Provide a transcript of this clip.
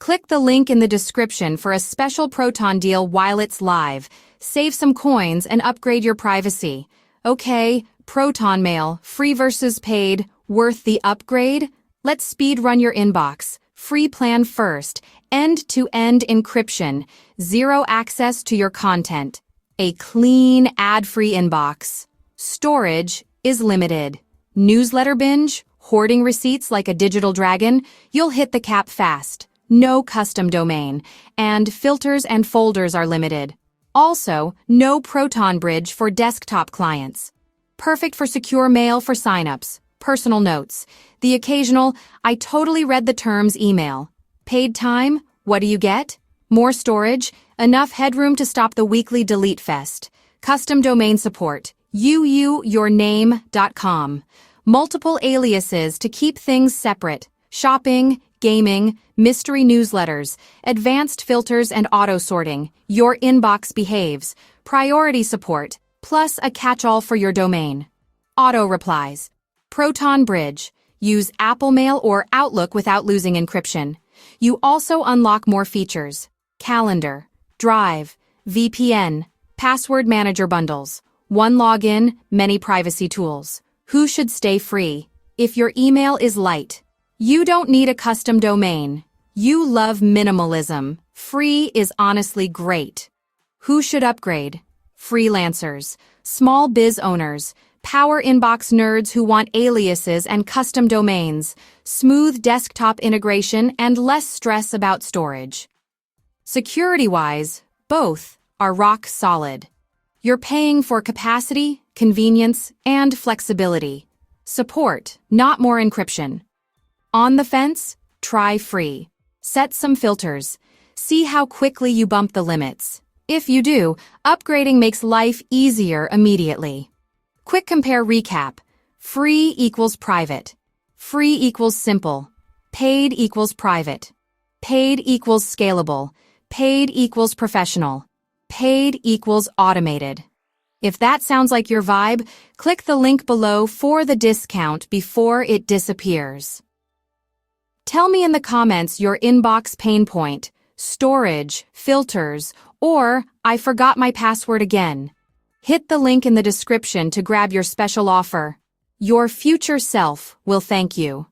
Click the link in the description for a special Proton deal while it's live. Save some coins and upgrade your privacy. Okay, Proton Mail, free versus paid, worth the upgrade? Let's speed run your inbox. Free plan first, end-to-end encryption, zero access to your content. A clean, ad-free inbox. Storage is limited. Newsletter binge, hoarding receipts like a digital dragon, you'll hit the cap fast. No custom domain, and filters and folders are limited. Also, no Proton Bridge for desktop clients. Perfect for secure mail for signups, personal notes, the occasional, I totally read the terms email. Paid time, what do you get? More storage, enough headroom to stop the weekly delete fest. Custom domain support, yourname.com. Multiple aliases to keep things separate. Shopping, gaming, mystery newsletters, advanced filters and auto-sorting. Your inbox behaves. Priority support, plus a catch-all for your domain. Auto-replies. Proton Bridge. Use Apple Mail or Outlook without losing encryption. You also unlock more features. Calendar, Drive, VPN, password manager bundles. One login, many privacy tools. Who should stay free? If your email is light. You don't need a custom domain. You love minimalism. Free is honestly great. Who should upgrade? Freelancers, small biz owners, power inbox nerds who want aliases and custom domains, smooth desktop integration, and less stress about storage. Security-wise, both are rock solid. You're paying for capacity, convenience, and flexibility. Support, not more encryption. On the fence? Try free. Set some filters. See how quickly you bump the limits. If you do, upgrading makes life easier immediately. Quick compare recap. Free equals private. Free equals simple. Paid equals private. Paid equals scalable. Paid equals professional. Paid equals automated. If that sounds like your vibe, click the link below for the discount before it disappears. Tell me in the comments your inbox pain point, storage, filters, or I forgot my password again. Hit the link in the description to grab your special offer. Your future self will thank you.